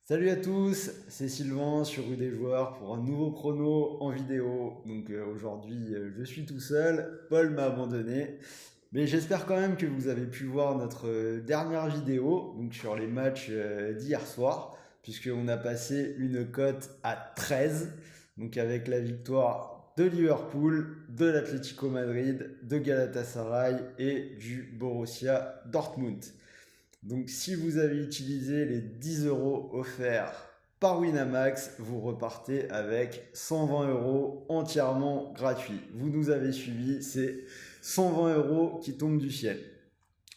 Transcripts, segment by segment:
Salut à tous, c'est Sylvain sur Rue des Joueurs pour un nouveau chrono en vidéo. Aujourd'hui je suis tout seul, Paul m'a abandonné, mais j'espère quand même que vous avez pu voir notre dernière vidéo donc sur les matchs d'hier soir, puisqu'on a passé une cote à 13, donc avec la victoire de Liverpool, de l'Atlético Madrid, de Galatasaray et du Borussia Dortmund. Donc si vous avez utilisé les 10 euros offerts par Winamax, vous repartez avec 120 euros entièrement gratuits. Vous nous avez suivis, c'est 120 euros qui tombent du ciel.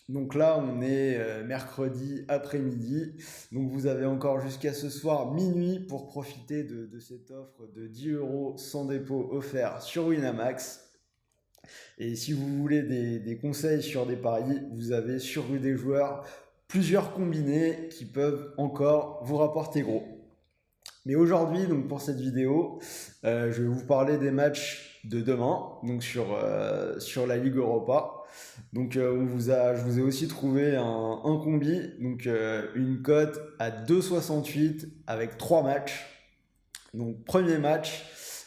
Donc là, on est mercredi après-midi. Donc vous avez encore jusqu'à ce soir minuit pour profiter de cette offre de 10 euros sans dépôt offert sur Winamax. Et si vous voulez des conseils sur des paris, vous avez sur Rue des Joueurs plusieurs combinés qui peuvent encore vous rapporter gros. Mais aujourd'hui, donc pour cette vidéo, je vais vous parler des matchs de demain, donc sur la Ligue Europa. Je vous ai aussi trouvé un combi, donc une cote à 2,68 avec 3 matchs. Donc premier match,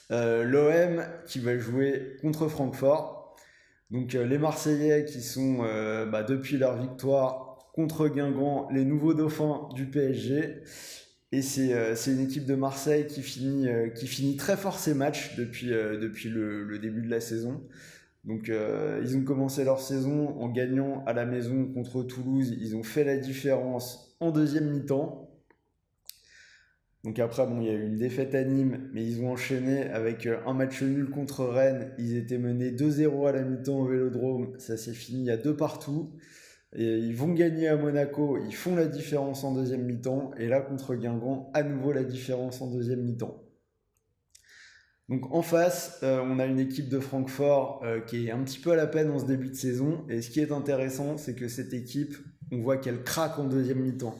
l'OM qui va jouer contre Francfort. Donc les Marseillais qui sont depuis leur victoire contre Guingamp les nouveaux dauphins du PSG. Et c'est une équipe de Marseille qui finit très fort ses matchs depuis le début de la saison. Donc ils ont commencé leur saison en gagnant à la maison contre Toulouse. Ils ont fait la différence en deuxième mi-temps. Donc après, bon, il y a eu une défaite à Nîmes, mais ils ont enchaîné avec un match nul contre Rennes. Ils étaient menés 2-0 à la mi-temps au Vélodrome. Ça s'est fini à 2 partout. Et ils vont gagner à Monaco. Ils font la différence en deuxième mi-temps. Et là, contre Guingamp, à nouveau la différence en deuxième mi-temps. Donc en face, on a une équipe de Francfort qui est un petit peu à la peine en ce début de saison. Et ce qui est intéressant, c'est que cette équipe, on voit qu'elle craque en deuxième mi-temps.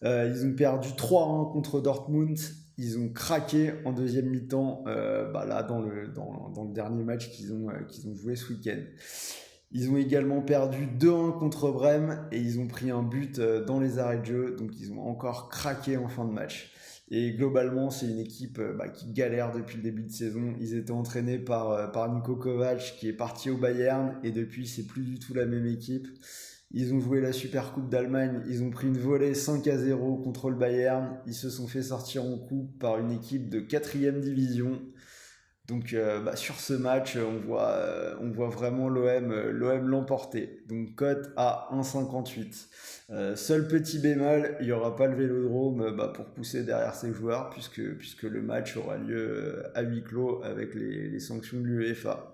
Ils ont perdu 3-1 contre Dortmund. Ils ont craqué en deuxième mi-temps là, dans le dernier match qu'ils ont joué ce week-end. Ils ont également perdu 2-1 contre Brême et ils ont pris un but dans les arrêts de jeu. Donc ils ont encore craqué en fin de match. Et globalement, c'est une équipe qui galère depuis le début de saison. Ils étaient entraînés par Niko Kovac qui est parti au Bayern et depuis, c'est plus du tout la même équipe. Ils ont joué la Super Coupe d'Allemagne, ils ont pris une volée 5-0 contre le Bayern. Ils se sont fait sortir en coupe par une équipe de 4e division. Donc sur ce match, on voit vraiment l'OM l'emporter. Donc cote à 1,58. Seul petit bémol, il n'y aura pas le Vélodrome pour pousser derrière ses joueurs puisque le match aura lieu à huis clos avec les sanctions de l'UEFA.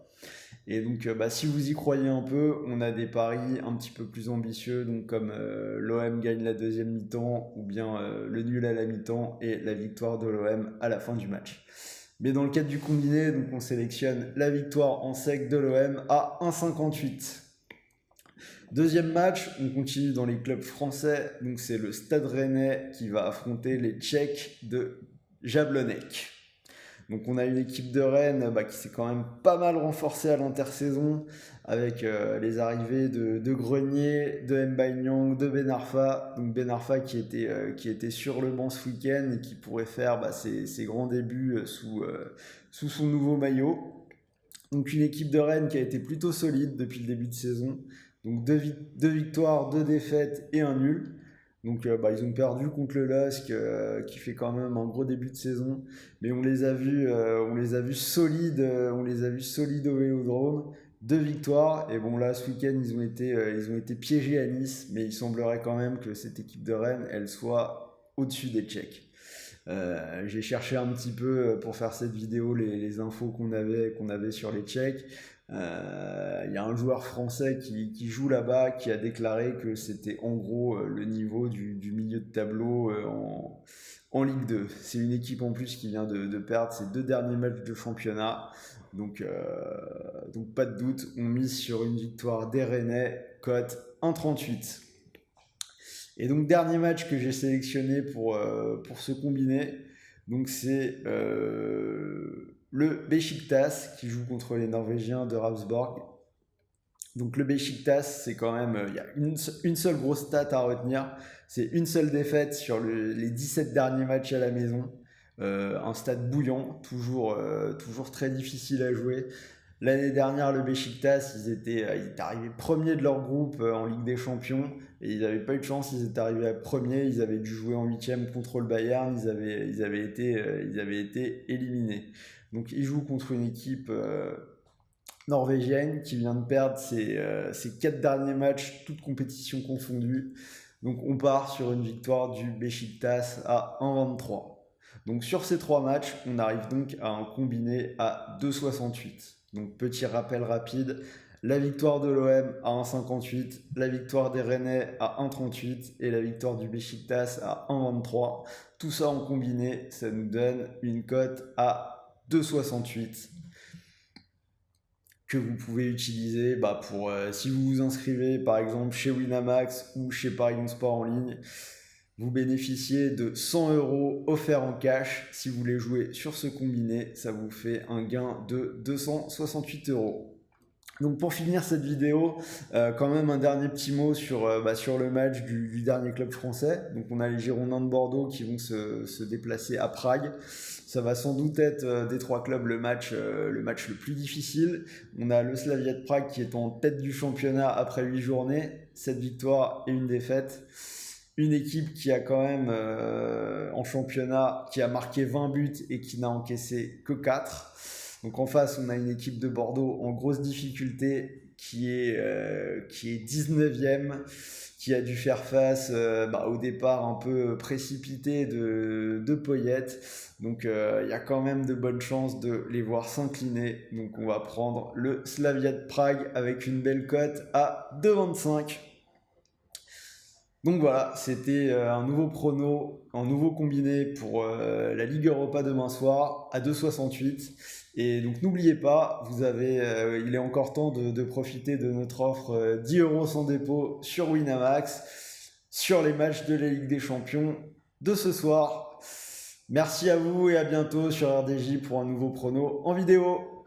Et donc, si vous y croyez un peu, on a des paris un petit peu plus ambitieux, donc comme l'OM gagne la deuxième mi-temps, ou bien le nul à la mi-temps et la victoire de l'OM à la fin du match. Mais dans le cadre du combiné, donc on sélectionne la victoire en sec de l'OM à 1,58. Deuxième match, on continue dans les clubs français, donc c'est le Stade Rennais qui va affronter les Tchèques de Jablonec. Donc on a une équipe de Rennes qui s'est quand même pas mal renforcée à l'intersaison avec les arrivées de Grenier, de M'Baye-Niang, de Ben Arfa. Donc Ben Arfa qui était sur le banc ce week-end et qui pourrait faire ses grands débuts sous son nouveau maillot. Donc une équipe de Rennes qui a été plutôt solide depuis le début de saison. Donc deux victoires, deux défaites et un nul. Donc ils ont perdu contre le LOSC qui fait quand même un gros début de saison, mais on les a vus solides, on les a vus solides au Vélodrome. Deux victoires et bon là ce week-end ils ont été piégés à Nice, mais il semblerait quand même que cette équipe de Rennes elle soit au-dessus des Tchèques. J'ai cherché un petit peu pour faire cette vidéo les infos qu'on avait sur les Tchèques. Il y a un joueur français qui joue là-bas qui a déclaré que c'était en gros le niveau du milieu de tableau en Ligue 2. C'est une équipe en plus qui vient de perdre ses deux derniers matchs de championnat. Donc pas de doute, on mise sur une victoire des Rennais, cote 1,38. Et donc dernier match que j'ai sélectionné pour ce combiné, donc c'est le Beşiktaş qui joue contre les Norvégiens de Ravsborg. Donc le Beşiktaş, c'est quand même, il y a une seule grosse stat à retenir, c'est une seule défaite sur les 17 derniers matchs à la maison. Un stade bouillant, toujours très difficile à jouer. L'année dernière, le Beşiktaş, ils étaient arrivés premiers de leur groupe en Ligue des Champions et ils n'avaient pas eu de chance, ils étaient arrivés à premier, ils avaient dû jouer en huitième contre le Bayern, ils avaient été éliminés. Donc ils jouent contre une équipe norvégienne qui vient de perdre ses 4 derniers matchs, toutes compétitions confondues. Donc on part sur une victoire du Beşiktaş à 1,23. Donc sur ces 3 matchs, on arrive donc à un combiné à 2,68. Donc petit rappel rapide, la victoire de l'OM à 1,58, la victoire des Rennais à 1,38 et la victoire du Beşiktaş à 1,23. Tout ça en combiné, ça nous donne une cote à 2,68 que vous pouvez utiliser pour si vous vous inscrivez par exemple chez Winamax ou chez Paris Sport en ligne. Vous bénéficiez de 100 € offerts en cash. Si vous voulez jouer sur ce combiné, ça vous fait un gain de 268 €. Donc pour finir cette vidéo, quand même un dernier petit mot sur le match du dernier club français. Donc on a les Girondins de Bordeaux qui vont se déplacer à Prague. Ça va sans doute être des 3 clubs le match le plus difficile. On a le Slavia de Prague qui est en tête du championnat après 8 journées, 7 victoires et une défaite. Une équipe qui a quand même en championnat, qui a marqué 20 buts et qui n'a encaissé que 4. Donc en face, on a une équipe de Bordeaux en grosse difficulté qui est 19e, qui a dû faire face au départ un peu précipité de Poyet. Donc il y a quand même de bonnes chances de les voir s'incliner. Donc on va prendre le Slavia de Prague avec une belle cote à 2,25. Donc voilà, c'était un nouveau prono, un nouveau combiné pour la Ligue Europa demain soir à 2,68. Et donc n'oubliez pas, il est encore temps de profiter de notre offre 10 € sans dépôt sur Winamax, sur les matchs de la Ligue des Champions de ce soir. Merci à vous et à bientôt sur RDJ pour un nouveau prono en vidéo.